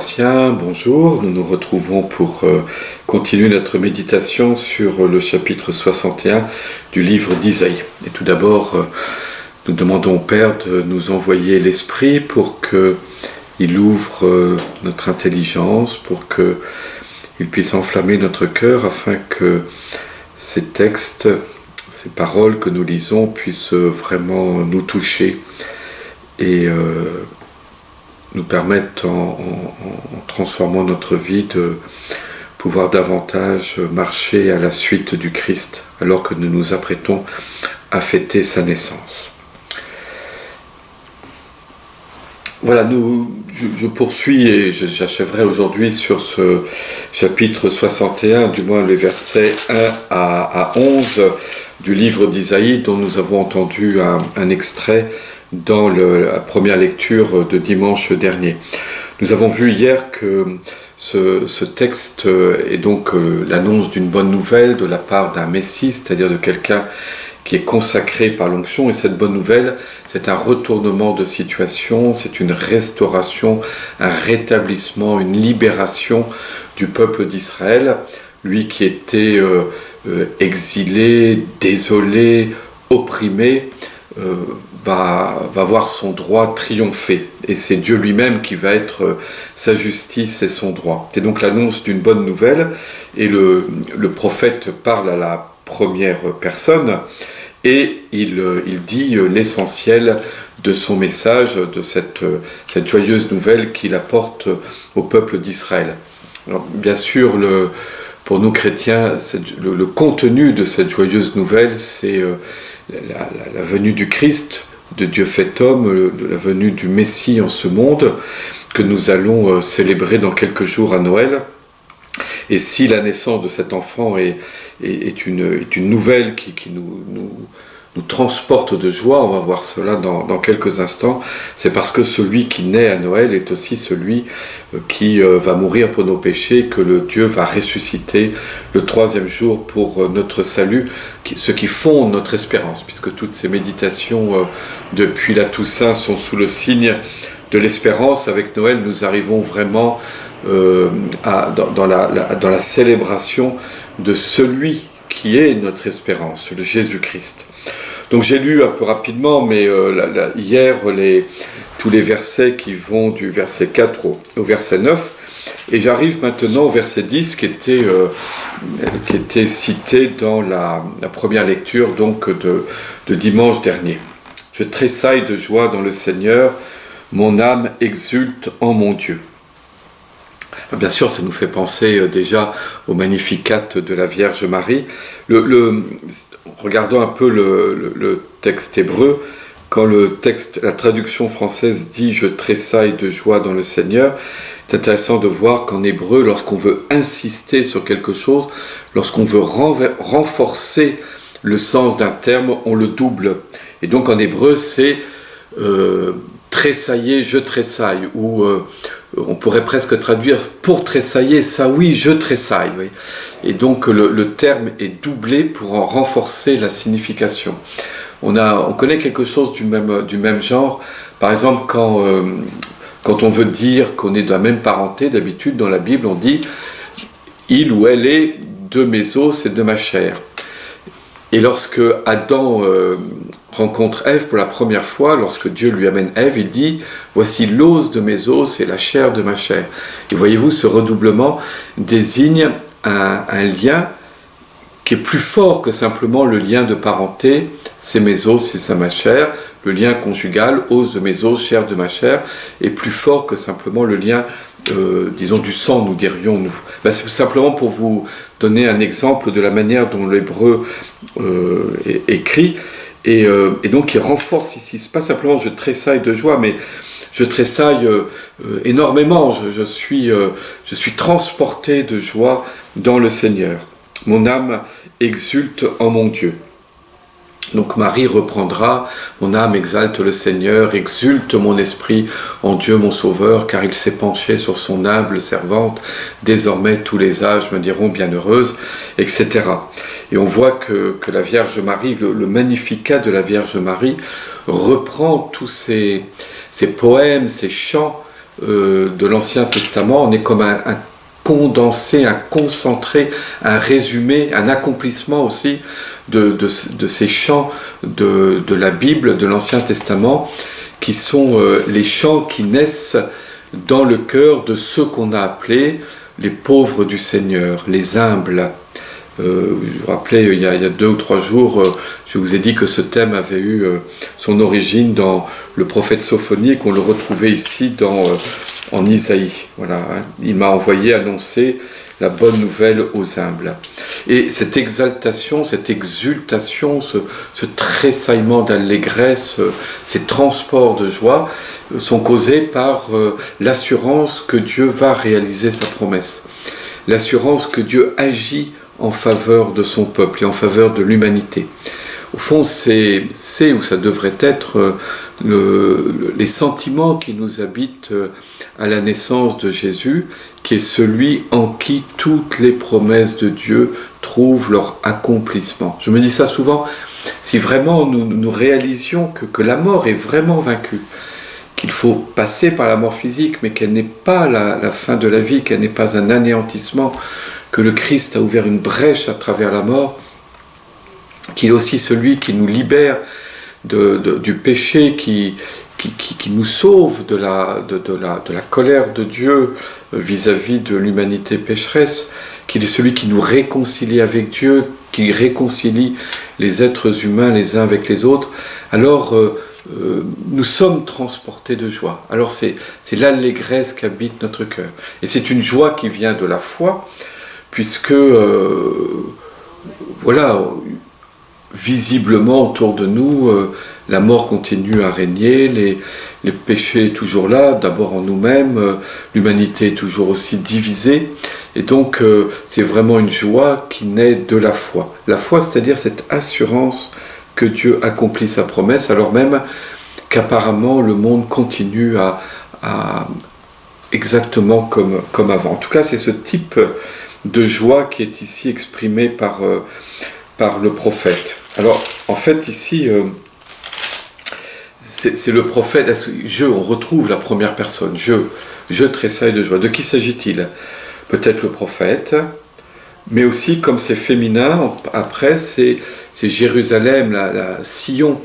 paroissiens, bonjour. Nous nous retrouvons pour continuer notre méditation sur le chapitre 61 du livre d'Isaïe. Et tout d'abord, nous demandons au Père de nous envoyer l'Esprit pour qu'il ouvre notre intelligence, pour qu'il puisse enflammer notre cœur afin que ces textes, ces paroles que nous lisons puissent vraiment nous toucher et nous permettent, en transformant notre vie, de pouvoir davantage marcher à la suite du Christ, alors que nous nous apprêtons à fêter sa naissance. Voilà, je poursuis et j'achèverai aujourd'hui sur ce chapitre 61, du moins les versets 1 à 11 du livre d'Isaïe, dont nous avons entendu un extrait dans la première lecture de dimanche dernier. Nous avons vu hier que ce texte est donc l'annonce d'une bonne nouvelle de la part d'un Messie, c'est-à-dire de quelqu'un qui est consacré par l'onction, et cette bonne nouvelle, c'est un retournement de situation, c'est une restauration, un rétablissement, une libération du peuple d'Israël, lui qui était exilé, désolé, opprimé, va voir son droit triompher. Et c'est Dieu lui-même qui va être sa justice et son droit. C'est donc l'annonce d'une bonne nouvelle, et le prophète parle à la première personne, et il dit l'essentiel de son message, de cette joyeuse nouvelle qu'il apporte au peuple d'Israël. Alors, bien sûr, pour nous chrétiens, le contenu de cette joyeuse nouvelle, c'est la venue du Christ, de Dieu fait homme, la venue du Messie en ce monde, que nous allons célébrer dans quelques jours à Noël. Et si la naissance de cet enfant est une nouvelle qui nous transporte de joie, on va voir cela dans quelques instants, c'est parce que celui qui naît à Noël est aussi celui qui va mourir pour nos péchés, que le Dieu va ressusciter le troisième jour pour notre salut, ce qui fonde notre espérance, puisque toutes ces méditations depuis la Toussaint sont sous le signe de l'espérance. Avec Noël, nous arrivons vraiment dans la célébration de celui qui est notre espérance, le Jésus-Christ. Donc j'ai lu un peu rapidement, mais hier, tous les versets qui vont du verset 4 au verset 9, et j'arrive maintenant au verset 10 qui était cité dans la première lecture donc de dimanche dernier. « Je tressaille de joie dans le Seigneur, mon âme exulte en mon Dieu. » Bien sûr, ça nous fait penser déjà au Magnificat de la Vierge Marie. Regardons un peu le texte hébreu. Quand la traduction française dit « Je tressaille de joie dans le Seigneur », c'est intéressant de voir qu'en hébreu, lorsqu'on veut insister sur quelque chose, lorsqu'on veut renforcer le sens d'un terme, on le double. Et donc en hébreu, c'est tressailler, je tressaille, ou on pourrait presque traduire pour tressailler, ça oui, je tressaille. Oui. Et donc le terme est doublé pour en renforcer la signification. On connaît quelque chose du même genre. Par exemple, quand on veut dire qu'on est de la même parenté, d'habitude dans la Bible on dit « il ou elle est de mes os et de ma chair ». Et lorsque Adam rencontre Ève pour la première fois, lorsque Dieu lui amène Ève, il dit « Voici l'os de mes os et la chair de ma chair ». Et voyez-vous, ce redoublement désigne un lien qui est plus fort que simplement le lien de parenté, c'est mes os, c'est ma chair. Le lien conjugal, os de mes os, chair de ma chair, est plus fort que simplement le lien, disons, du sang, nous dirions-nous. C'est simplement pour vous donner un exemple de la manière dont l'hébreu est écrit, et donc il renforce ici. C'est pas simplement je tressaille de joie, mais je tressaille énormément. Je suis transporté de joie dans le Seigneur. Mon âme exulte en mon Dieu. Donc Marie reprendra « Mon âme exalte le Seigneur, exulte mon esprit en Dieu mon Sauveur, car il s'est penché sur son humble servante. Désormais tous les âges me diront bienheureuse, etc. » Et on voit que la Vierge Marie, le Magnificat de la Vierge Marie, reprend tous ces poèmes, ces chants de l'Ancien Testament. On est comme un condensé, un concentré, un résumé, un accomplissement aussi de ces chants de la Bible, de l'Ancien Testament, qui sont les chants qui naissent dans le cœur de ceux qu'on a appelés les pauvres du Seigneur, les humbles. Je vous rappelais, il y a 2 ou 3 jours, je vous ai dit que ce thème avait eu son origine dans le prophète Sophonie, qu'on le retrouvait ici en Isaïe. Voilà, hein. Il m'a envoyé annoncer la bonne nouvelle aux humbles. Et cette exaltation, cette exultation, ce tressaillement d'allégresse, ces transports de joie sont causés par l'assurance que Dieu va réaliser sa promesse. L'assurance que Dieu agit en faveur de son peuple et en faveur de l'humanité. Au fond, c'est ou ça devrait être les sentiments qui nous habitent à la naissance de Jésus, qui est celui en qui toutes les promesses de Dieu trouvent leur accomplissement. Je me dis ça souvent, si vraiment nous réalisions que la mort est vraiment vaincue, qu'il faut passer par la mort physique, mais qu'elle n'est pas la fin de la vie, qu'elle n'est pas un anéantissement, que le Christ a ouvert une brèche à travers la mort, qu'il est aussi celui qui nous libère du péché, qui nous sauve de la colère de Dieu vis-à-vis de l'humanité pécheresse, qu'il est celui qui nous réconcilie avec Dieu, qui réconcilie les êtres humains les uns avec les autres, alors nous sommes transportés de joie. Alors c'est l'allégresse qu'habite notre cœur. Et c'est une joie qui vient de la foi, puisque, voilà, visiblement autour de nous, la mort continue à régner, les péchés sont toujours là, d'abord en nous-mêmes, l'humanité est toujours aussi divisée, et donc c'est vraiment une joie qui naît de la foi. La foi, c'est-à-dire cette assurance que Dieu accomplit sa promesse, alors même qu'apparemment le monde continue à exactement comme avant. En tout cas, c'est ce type de joie qui est ici exprimé par le prophète. Alors, en fait, ici, c'est le prophète, on retrouve la première personne, je tressaille de joie. De qui s'agit-il? Peut-être le prophète, mais aussi, comme c'est féminin, après, c'est Jérusalem, la Sion,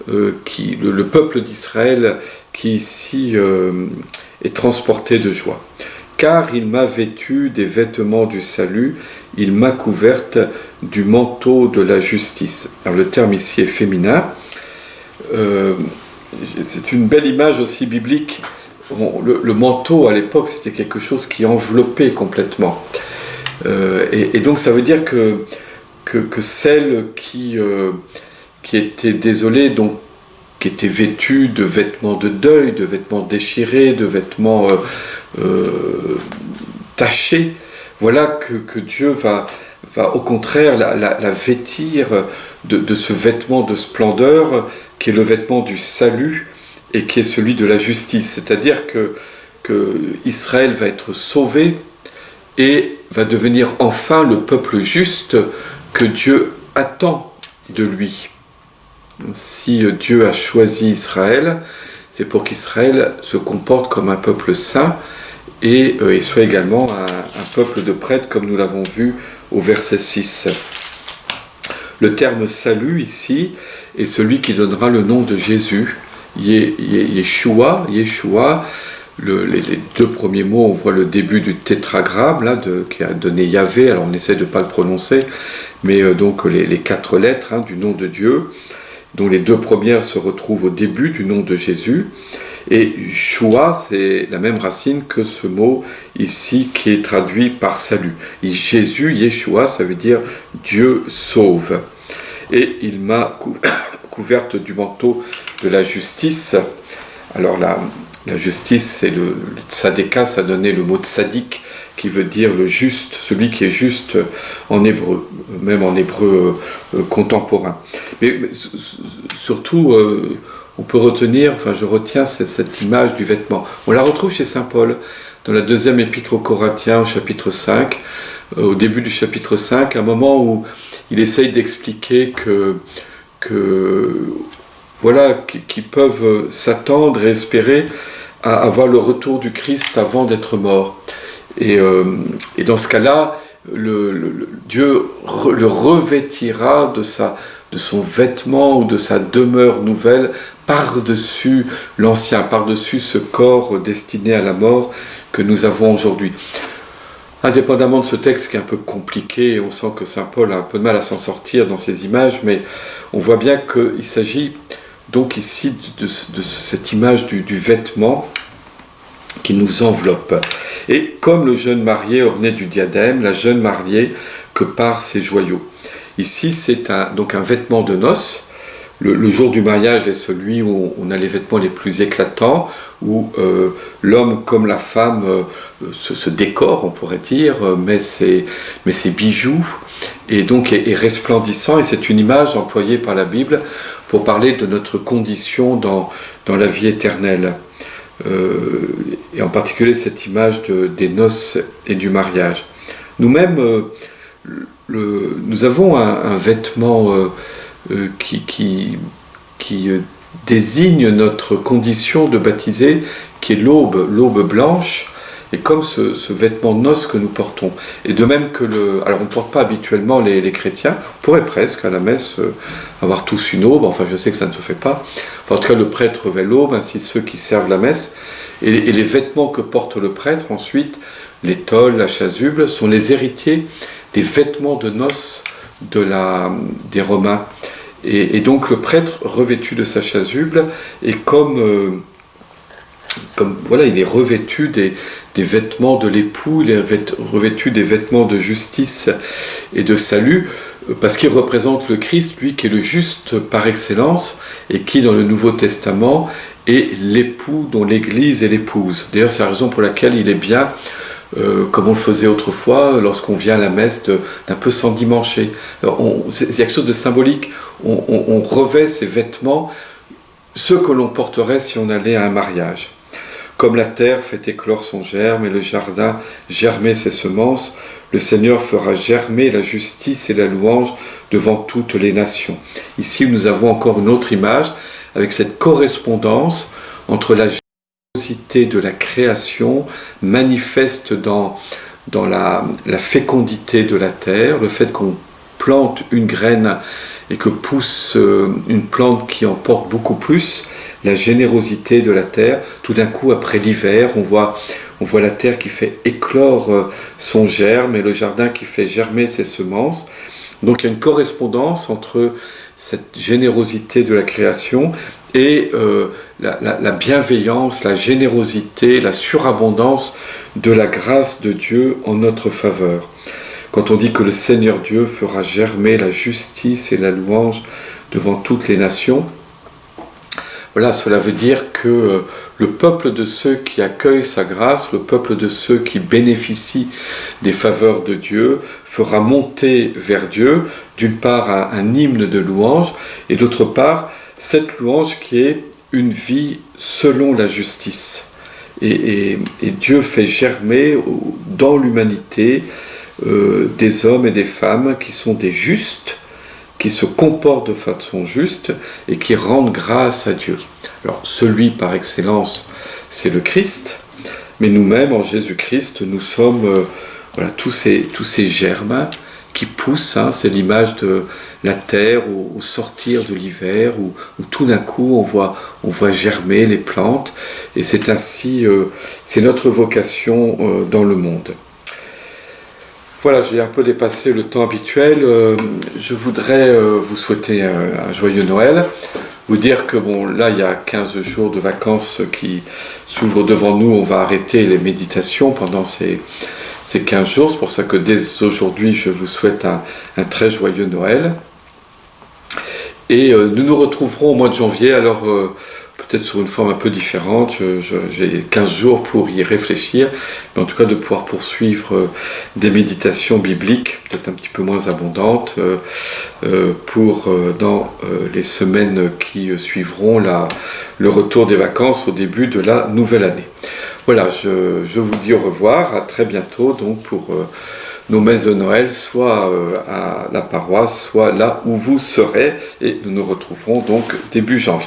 le peuple d'Israël, qui ici est transporté de joie. Car il m'a vêtu des vêtements du salut, il m'a couverte du manteau de la justice. Alors le terme ici est féminin. C'est une belle image aussi biblique. Le manteau à l'époque, c'était quelque chose qui enveloppait complètement. Et donc ça veut dire que celle qui était désolée, donc qui était vêtue de vêtements de deuil, de vêtements déchirés, de vêtements tachés, voilà que Dieu va au contraire la vêtir de ce vêtement de splendeur qui est le vêtement du salut et qui est celui de la justice. C'est-à-dire que Israël va être sauvé et va devenir enfin le peuple juste que Dieu attend de lui. Si Dieu a choisi Israël, c'est pour qu'Israël se comporte comme un peuple saint et soit également un peuple de prêtres, comme nous l'avons vu au verset 6. Le terme salut ici est celui qui donnera le nom de Jésus, Yeshua. Les 2 premiers mots, on voit le début du tétragramme là, qui a donné Yahvé, alors on essaie de ne pas le prononcer, mais donc les 4 lettres du nom de Dieu, dont les 2 premières se retrouvent au début du nom de Jésus. Et Shua, c'est la même racine que ce mot ici qui est traduit par salut. Et Jésus, Yeshua, ça veut dire Dieu sauve. Et il m'a couverte du manteau de la justice. Alors la justice, c'est le tzadéka, ça donnait le mot tzaddik, qui veut dire le juste, celui qui est juste en hébreu, même en hébreu contemporain. Mais surtout, on peut retenir, je retiens cette image du vêtement. On la retrouve chez saint Paul, dans la 2e épître aux Corinthiens, au chapitre 5, au début du chapitre 5, à un moment où il essaye d'expliquer qu'ils peuvent s'attendre et espérer à voir le retour du Christ avant d'être mort. Et dans ce cas-là, Dieu le revêtira de son vêtement ou de sa demeure nouvelle par-dessus l'ancien, par-dessus ce corps destiné à la mort que nous avons aujourd'hui. Indépendamment de ce texte qui est un peu compliqué, on sent que saint Paul a un peu de mal à s'en sortir dans ces images, mais on voit bien qu'il s'agit donc ici de cette image du vêtement qui nous enveloppe. Et comme le jeune marié orné du diadème, la jeune mariée que par ses joyaux. Ici, c'est donc un vêtement de noces. Le jour du mariage est celui où on a les vêtements les plus éclatants, où l'homme comme la femme se décore, on pourrait dire, met ses bijoux, et donc est resplendissant. Et c'est une image employée par la Bible pour parler de notre condition dans la vie éternelle. Et en particulier cette image des noces et du mariage. Nous-mêmes, nous avons un vêtement qui désigne notre condition de baptisé, qui est l'aube blanche, et comme ce vêtement de noces que nous portons. Et de même que alors on ne porte pas habituellement les chrétiens, on pourrait presque à la messe avoir tous une aube, enfin je sais que ça ne se fait pas. Enfin, en tout cas le prêtre revêt l'aube, ainsi ceux qui servent la messe. Et les vêtements que porte le prêtre ensuite, l'étole, la chasuble, sont les héritiers des vêtements de noces des Romains. Et donc le prêtre revêtu de sa chasuble, et comme voilà, il est revêtu des vêtements de l'époux, il est revêtu des vêtements de justice et de salut, parce qu'il représente le Christ, lui qui est le juste par excellence, et qui dans le Nouveau Testament est l'époux dont l'Église est l'épouse. D'ailleurs c'est la raison pour laquelle il est bien, comme on le faisait autrefois, lorsqu'on vient à la messe, d'un peu s'endimancher. C'est quelque chose de symbolique, on revêt ces vêtements, ceux que l'on porterait si on allait à un mariage. Comme la terre fait éclore son germe et le jardin germer ses semences, le Seigneur fera germer la justice et la louange devant toutes les nations. Ici, nous avons encore une autre image avec cette correspondance entre la générosité de la création manifeste dans la fécondité de la terre, le fait qu'on plante une graine et que pousse une plante qui en porte beaucoup plus, la générosité de la terre. Tout d'un coup, après l'hiver, on voit la terre qui fait éclore son germe et le jardin qui fait germer ses semences. Donc il y a une correspondance entre cette générosité de la création et la bienveillance, la générosité, la surabondance de la grâce de Dieu en notre faveur. Quand on dit que le Seigneur Dieu fera germer la justice et la louange devant toutes les nations, voilà, cela veut dire que le peuple de ceux qui accueillent sa grâce, le peuple de ceux qui bénéficient des faveurs de Dieu, fera monter vers Dieu, d'une part un hymne de louange, et d'autre part cette louange qui est une vie selon la justice. Et Dieu fait germer dans l'humanité des hommes et des femmes qui sont des justes, qui se comportent de façon juste et qui rendent grâce à Dieu. Alors, celui par excellence, c'est le Christ, mais nous-mêmes, en Jésus-Christ, nous sommes voilà, tous ces germes qui poussent, hein, c'est l'image de la terre au sortir de l'hiver, où tout d'un coup on voit germer les plantes, et c'est ainsi, c'est notre vocation dans le monde. Voilà, j'ai un peu dépassé le temps habituel. Je voudrais vous souhaiter un joyeux Noël. Vous dire que bon, là, il y a 15 jours de vacances qui s'ouvrent devant nous. On va arrêter les méditations pendant ces 15 jours. C'est pour ça que dès aujourd'hui, je vous souhaite un très joyeux Noël. Et nous nous retrouverons au mois de janvier. Alors, peut-être sur une forme un peu différente, j'ai 15 jours pour y réfléchir, mais en tout cas de pouvoir poursuivre des méditations bibliques, peut-être un petit peu moins abondantes, dans les semaines qui suivront le retour des vacances au début de la nouvelle année. Voilà, je vous dis au revoir, à très bientôt donc pour nos messes de Noël, soit à la paroisse, soit là où vous serez, et nous nous retrouverons donc début janvier.